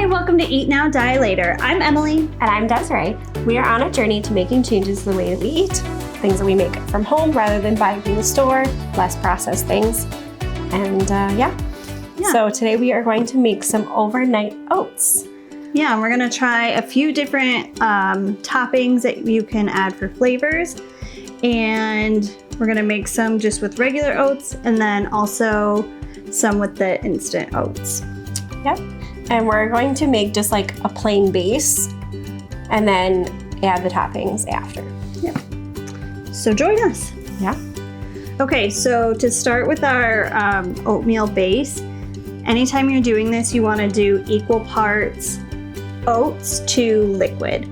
Hi, welcome to Eat Now, Die Later. I'm Emily. And I'm Desiree. We are on a journey to making changes to the way that we eat, things that we make from home rather than buying from the store, less processed things. And so today we are going to make some overnight oats. Yeah, and we're gonna try a few different toppings that you can add for flavors. And we're gonna make some just with regular oats and then also some with the instant oats. Yep. And we're going to make just like a plain base and then add the toppings after. Yep. So join us. Yeah. Okay, so to start with our oatmeal base, anytime you're doing this, you wanna do equal parts oats to liquid.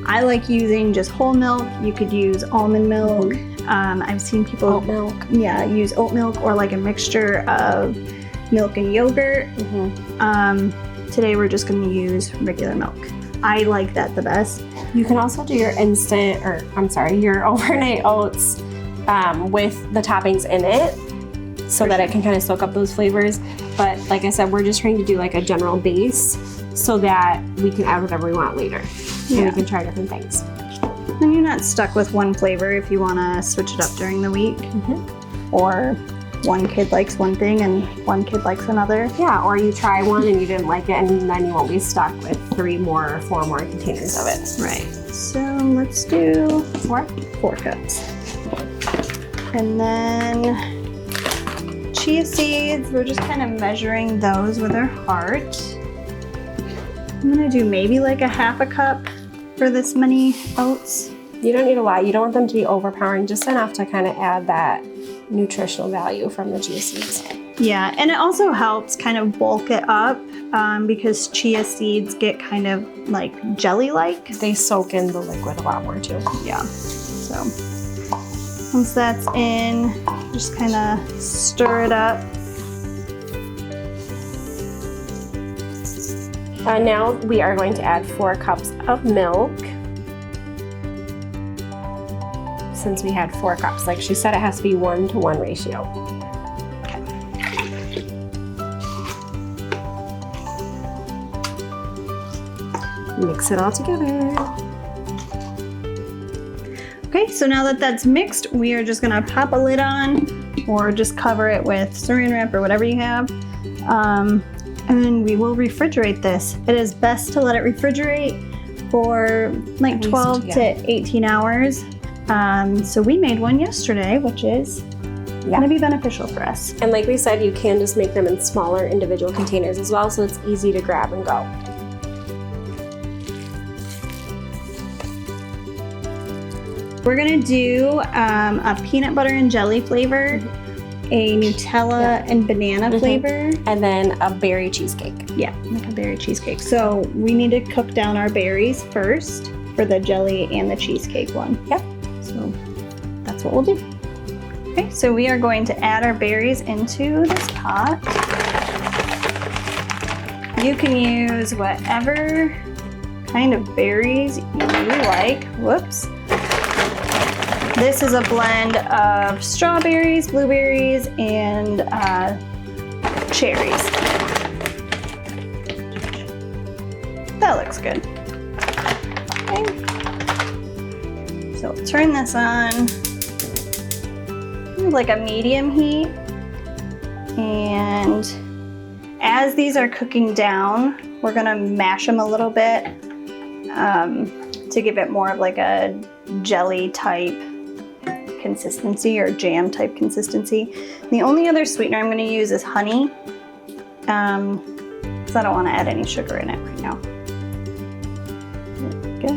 I like using just whole milk. You could use almond milk. I've seen people oat milk. Yeah, use oat milk or like a mixture of milk and yogurt. Today we're just going to use regular milk. I like that the best. You can also do your your overnight oats with the toppings in it so that it can kind of soak up those flavors. But like I said, we're just trying to do like a general base so that we can add whatever we want later. Yeah. And we can try different things. And you're not stuck with one flavor if you want to switch it up during the week. Or one kid likes one thing and one kid likes another. Yeah, or you try one and you didn't like it and then you won't be stuck with 3 more or 4 more containers of it. Right. So let's do 4 cups. And then chia seeds, we're just kind of measuring those with our heart. I'm gonna do maybe like a half a cup for this many oats. You don't need a lot. You don't want them to be overpowering, just enough to kind of add that nutritional value from the chia seeds. Yeah, and it also helps kind of bulk it up because chia seeds get kind of like jelly-like. They soak in the liquid a lot more too. Yeah, so once that's in, just kind of stir it up. Now we are going to add 4 cups of milk. Since we had 4 cups, like she said, it has to be 1-to-1 ratio. Okay. Mix it all together. Okay, so now that that's mixed, we are just gonna pop a lid on or just cover it with saran wrap or whatever you have. And then we will refrigerate this. It is best to let it refrigerate for like 12 to 18 hours. So we made one yesterday, which is gonna be beneficial for us. And like we said, you can just make them in smaller individual containers as well, so it's easy to grab and go. We're gonna do a peanut butter and jelly flavor, a Nutella and banana flavor. And then a berry cheesecake. Yeah, like a berry cheesecake. So we need to cook down our berries first for the jelly and the cheesecake one. Yep. So that's what we'll do. Okay, so we are going to add our berries into this pot. You can use whatever kind of berries you like. Whoops. This is a blend of strawberries, blueberries, and cherries. That looks good. Okay. So turn this on like a medium heat. And as these are cooking down, we're gonna mash them a little bit to give it more of like a jelly type consistency or jam type consistency. The only other sweetener I'm going to use is honey because I don't want to add any sugar in it right now. There we go.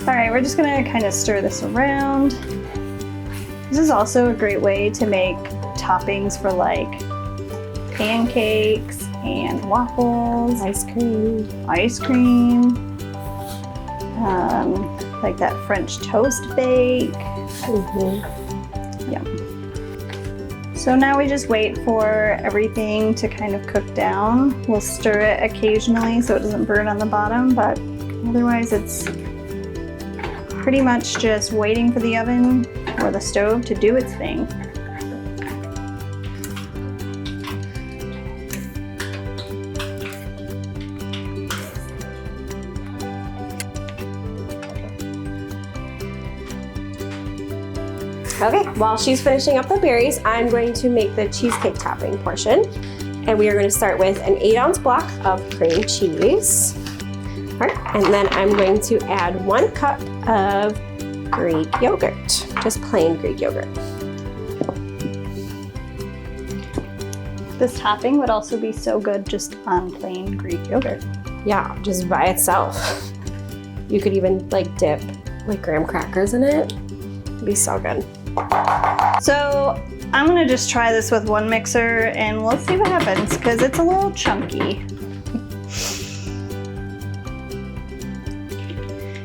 All right, we're just going to kind of stir this around. This is also a great way to make toppings for like pancakes and waffles, ice cream, like that French toast bake. Yeah. So now we just wait for everything to kind of cook down. We'll stir it occasionally so it doesn't burn on the bottom, but otherwise it's pretty much just waiting for the oven or the stove to do its thing. Okay, while she's finishing up the berries, I'm going to make the cheesecake topping portion. And we are going to start with an 8-ounce block of cream cheese. All right, and then I'm going to add 1 cup of Greek yogurt, just plain Greek yogurt. This topping would also be so good just on plain Greek yogurt. Yeah, just by itself. You could even like dip like graham crackers in it. It'd be so good. So I'm gonna just try this with one mixer and we'll see what happens because it's a little chunky.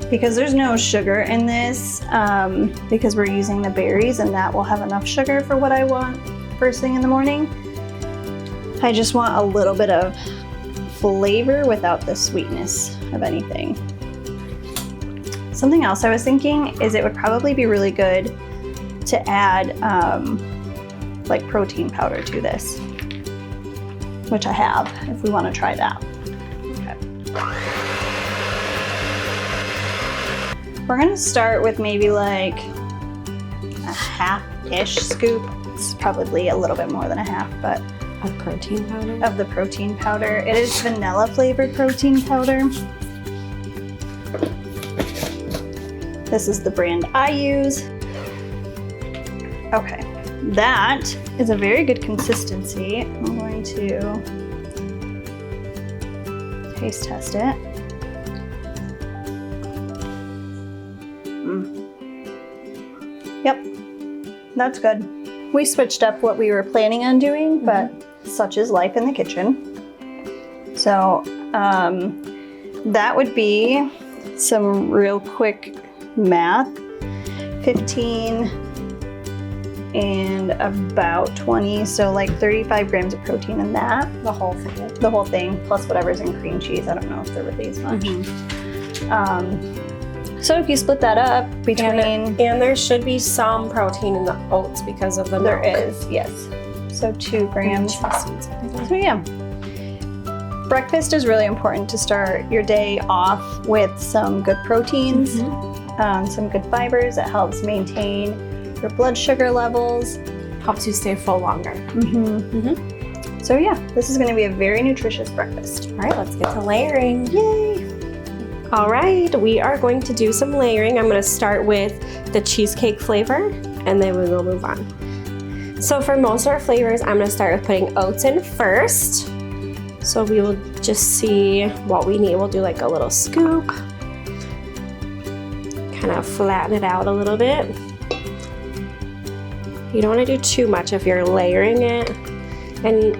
Because there's no sugar in this, because we're using the berries and that will have enough sugar for what I want first thing in the morning. I just want a little bit of flavor without the sweetness of anything. Something else I was thinking is it would probably be really good to add like protein powder to this, which I have if we want to try that. Okay. We're gonna start with maybe like a half-ish scoop. It's probably a little bit more than a half, but of protein powder? Of the protein powder. It is vanilla flavored protein powder. This is the brand I use. Okay, that is a very good consistency. I'm going to taste test it. Yep, that's good. We switched up what we were planning on doing, but such is life in the kitchen. So that would be some real quick math. 15 and about 20, so like 35 grams of protein in that. The whole thing? The whole thing, plus whatever's in cream cheese. I don't know if there really is much. So if you split that up between... And there should be some protein in the oats because of the milk. There is, yes. So 2 grams. So yeah. Breakfast is really important to start your day off with some good proteins, some good fibers. It helps maintain your blood sugar levels. Helps you stay full longer. So yeah, this is gonna be a very nutritious breakfast. All right, let's get to layering. Yay! All right, we are going to do some layering. I'm gonna start with the cheesecake flavor and then we will move on. So for most of our flavors, I'm gonna start with putting oats in first. So we will just see what we need. We'll do like a little scoop. Kind of flatten it out a little bit. You don't wanna do too much if you're layering it. And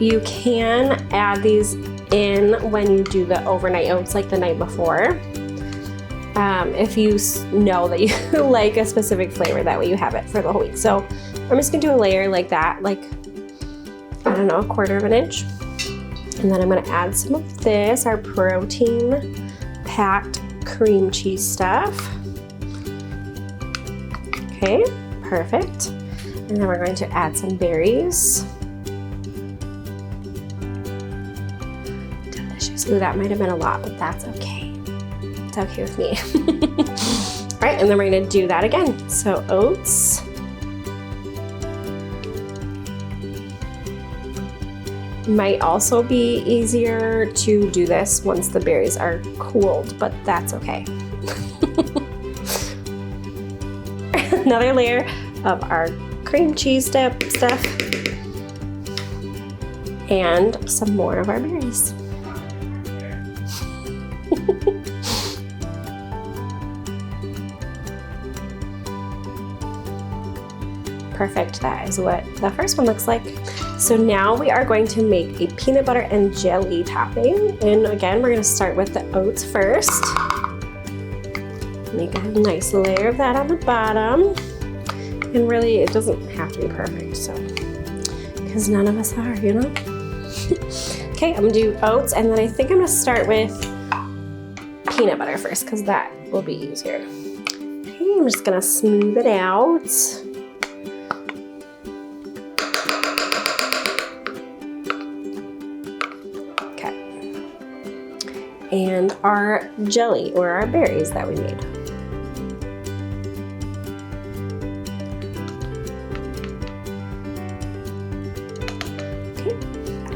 you can add these in when you do the overnight oats, like the night before. If you know that you like a specific flavor, that way you have it for the whole week. So I'm just gonna do a layer like that, like, I don't know, 1/4 of an inch. And then I'm gonna add some of this, our protein packed cream cheese stuff. Okay, perfect. And then we're going to add some berries. Ooh, that might have been a lot, but that's okay. It's okay with me. All right, and then we're gonna do that again. So oats. Might also be easier to do this once the berries are cooled, but that's okay. Another layer of our cream cheese stuff and some more of our berries. Perfect, that is what the first one looks like. So now we are going to make a peanut butter and jelly topping. And again, we're gonna start with the oats first. Make a nice layer of that on the bottom. And really, it doesn't have to be perfect, so, because none of us are, you know? Okay, I'm gonna do oats, and then I think I'm gonna start with peanut butter first, because that will be easier. Okay, I'm just gonna smooth it out. Okay. And our jelly, or our berries that we made.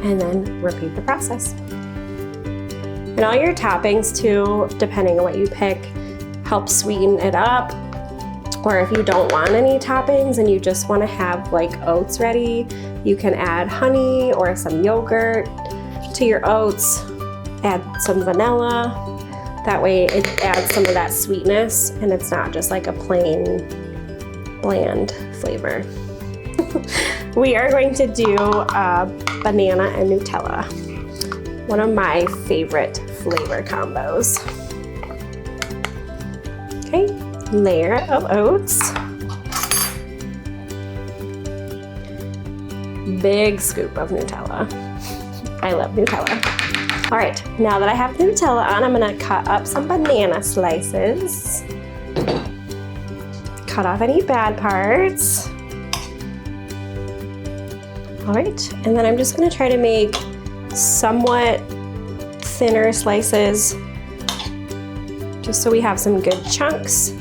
and then repeat the process. And all your toppings too, depending on what you pick, help sweeten it up. Or if you don't want any toppings and you just want to have like oats ready, you can add honey or some yogurt to your oats, add some vanilla. That way it adds some of that sweetness and it's not just like a plain bland flavor. We are going to do banana and Nutella, one of my favorite flavor combos. Okay, layer of oats. Big scoop of Nutella. I love Nutella. All right, now that I have Nutella on, I'm gonna cut up some banana slices. Cut off any bad parts. All right, and then I'm just gonna try to make somewhat thinner slices just so we have some good chunks,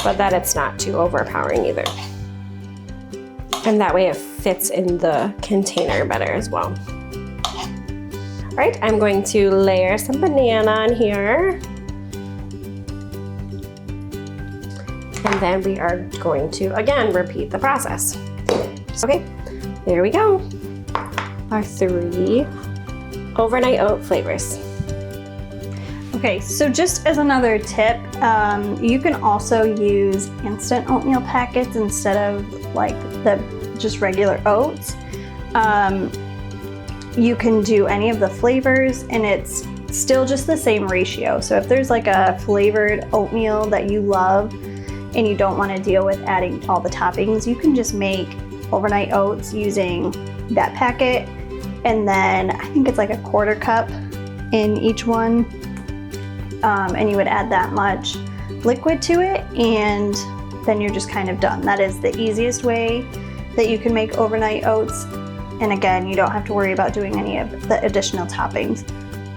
but that it's not too overpowering either. And that way it fits in the container better as well. All right, I'm going to layer some banana on here. And then we are going to, again, repeat the process. Okay, there we go. Our 3 overnight oat flavors. Okay, so just as another tip, you can also use instant oatmeal packets instead of like the just regular oats. You can do any of the flavors and it's still just the same ratio. So if there's like a flavored oatmeal that you love and you don't want to deal with adding all the toppings, you can just make overnight oats using that packet. And then I think it's like a 1/4 cup in each one. And you would add that much liquid to it and then you're just kind of done. That is the easiest way that you can make overnight oats. And again, you don't have to worry about doing any of the additional toppings.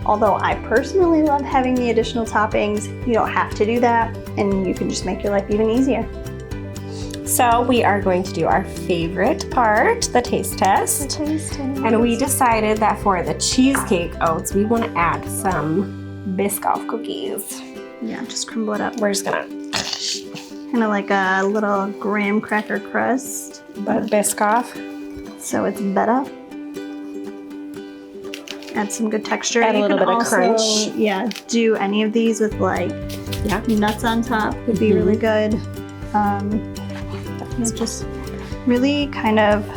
Although I personally love having the additional toppings, you don't have to do that and you can just make your life even easier. So we are going to do our favorite part, the taste test. And we decided that for the cheesecake oats, we want to add some Biscoff cookies. Yeah, just crumble it up. We're just gonna Kind of like a little graham cracker crust, but Biscoff. So it's better. Add some good texture. Add a little bit of crunch. Yeah, do any of these with like nuts on top would be really good. It's just really kind of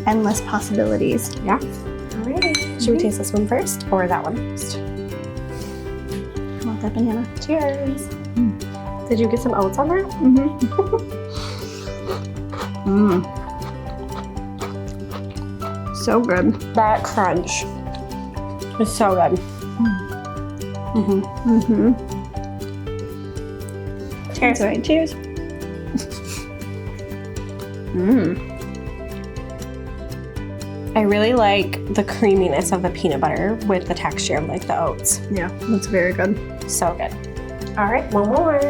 endless possibilities. Yeah. Alrighty. Should we taste this one first or that one first? I want that banana. Cheers. Did you get some oats on there? So good. That crunch is so good. Cheers. That's right. Cheers. I really like the creaminess of the peanut butter with the texture of like the oats. Yeah, that's very good. So good. All right, one more.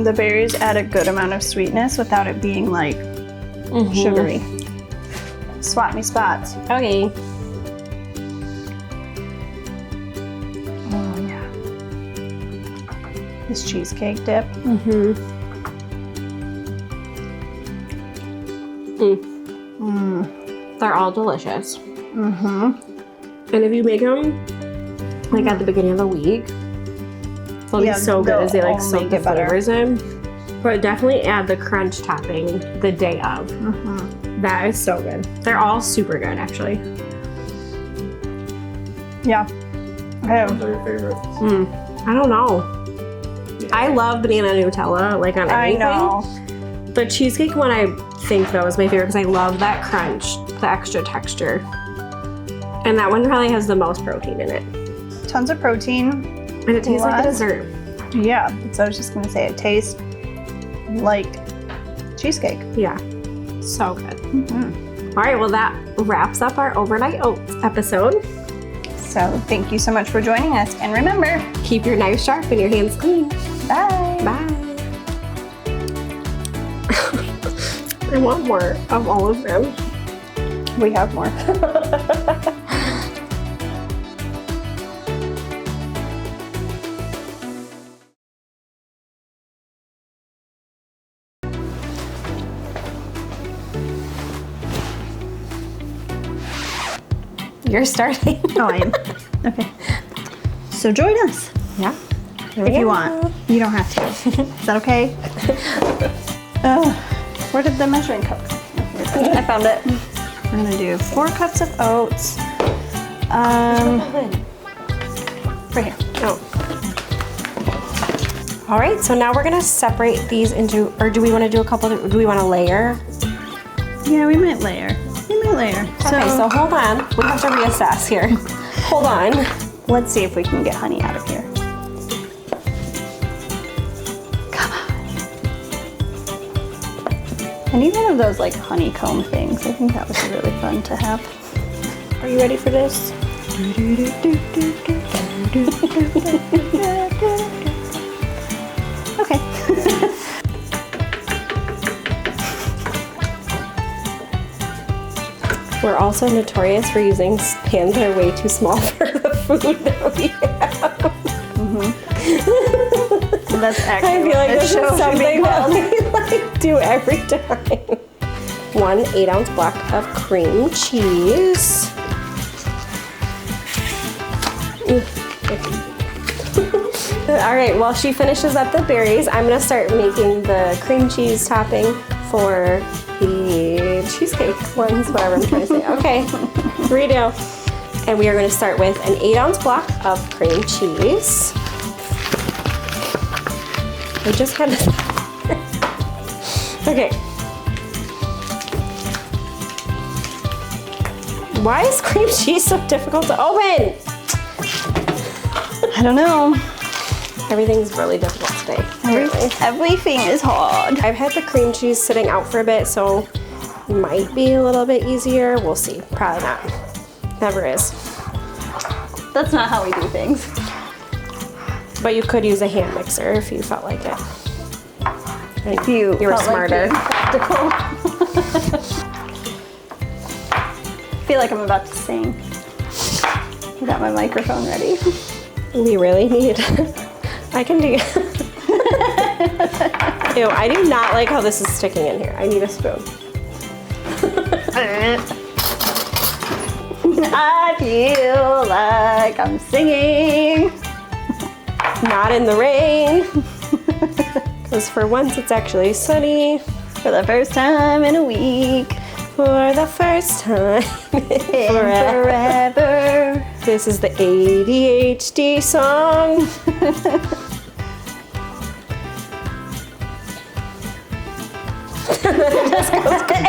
The berries add a good amount of sweetness without it being like sugary. Swap me spots. Okay. Oh yeah. This cheesecake dip. They're all delicious. And if you make them like at the beginning of the week, they'll be so good as they like soak the flavors in. But definitely add the crunch topping the day of. That is so good. They're all super good actually. Yeah. What are your favorites? I don't know. I love banana Nutella like on anything. I know. The cheesecake one I think though is my favorite because I love that crunch, the extra texture. And that one probably has the most protein in it. Tons of protein. And it tastes like a dessert. Yeah, so I was just gonna say it tastes like cheesecake. Yeah, so good. All right, well that wraps up our overnight oats episode. So thank you so much for joining us. And remember, Keep your knife sharp and your hands clean. bye. Bye. I want more of all of them. We have more. You're starting. Oh, I am. Okay. So join us Yeah. if you want. You don't have to. Is that okay? Where did the measuring cup go? Oh, I found it. We're gonna do 4 cups of oats. Right here. Oh. All right, so now we're gonna separate these into, or do we want to do a couple, do we want to layer? Yeah, we might layer. Okay, so hold on. We have to reassess here. Hold on. Let's see if we can get honey out of here. Come on. I need one of those like honeycomb things. I think that would be really fun to have. Are you ready for this? Okay. We're also notorious for using pans that are way too small for the food that we have. That's I actually feel like what this is show should be something that called. we like do every time. 1 8-ounce block of cream cheese. All right, while she finishes up the berries, I'm gonna start making the cream cheese topping for the cheesecake ones, whatever I'm trying to say. Okay, redo. And we are gonna start with an 8-ounce block of cream cheese. I just had to. Okay. Why is cream cheese so difficult to open? I don't know. Everything's really difficult today. apparently. Everything is hard. I've had the cream cheese sitting out for a bit, so might be a little bit easier. We'll see. Probably not. Never is. That's not how we do things. But you could use a hand mixer if you felt like it. If you were felt smarter. Like practical. I feel like I'm about to sing. I got my microphone ready. We really need. I can do. Ew, I do not like how this is sticking in here. I need a spoon. I feel like I'm singing. Not in the rain. Because for once it's actually sunny. For the first time in a week. For the first time In forever. This is the ADHD song.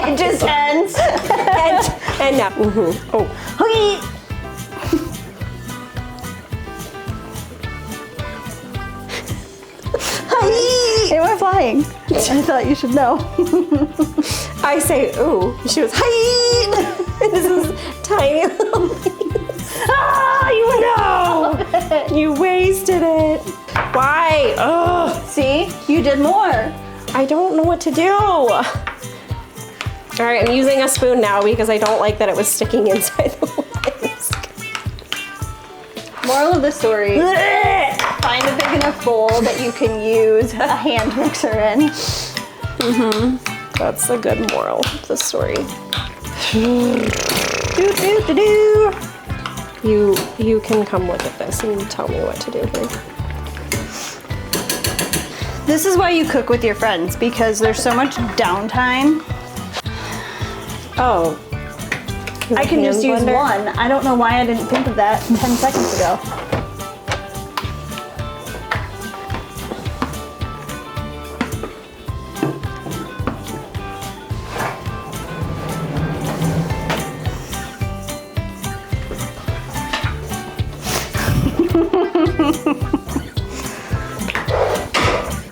It just ends. and now. Oh. Okay. Hi. It went flying. I thought you should know. I say, ooh. She was, hi. This is tiny little. Ah, you know. You wasted it. Why? Ugh. See, you did more. I don't know what to do. All right, I'm using a spoon now because I don't like that it was sticking inside the whisk. Moral of the story, find a big enough bowl that you can use a hand mixer in. That's a good moral of the story. You can come look at this and tell me what to do here. This is why you cook with your friends, because there's so much downtime. Oh. I can just use one. I don't know why I didn't think of that 10 seconds ago.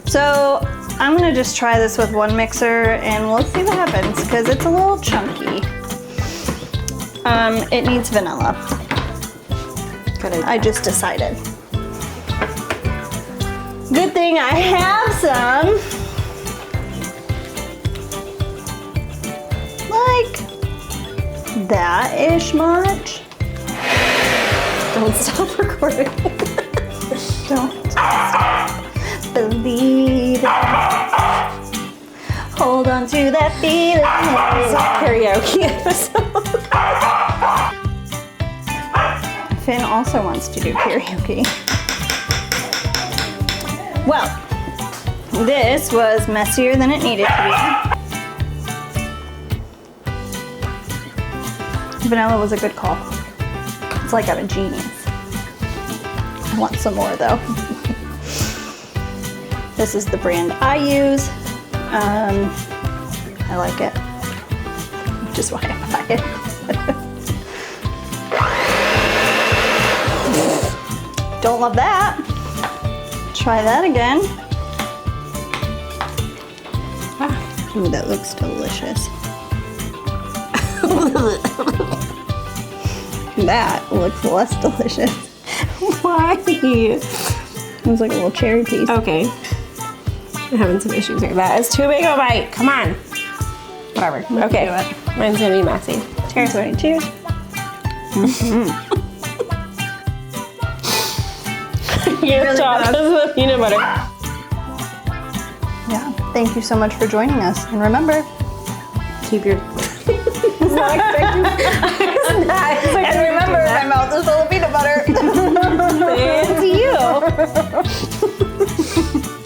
So I'm gonna just try this with one mixer and we'll see what happens because it's a little chunky. It needs vanilla. Good idea. I just decided. Good thing I have some. Like that-ish much. Don't stop recording. Don't stop. Believe it. Hold on to that feeling. It's a karaoke episode. Finn also wants to do karaoke. Well, this was messier than it needed to be. Vanilla was a good call. It's like I'm a genius. I want some more though. This is the brand I use. I like it, which is why I buy it. Don't love that. Try that again. Ooh, that looks delicious. That looks less delicious. Why? It was like a little cherry piece. Okay. I'm having some issues here. That is too big of a bite. Come on. Whatever. Okay. Do it. Mine's gonna be messy. Cheers. Cheers. Your Really top good. is the peanut butter. Yeah. Thank you so much for joining us. And remember, Keep your. and remember, my mouth is full of peanut butter. It's you.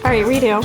All right, redo.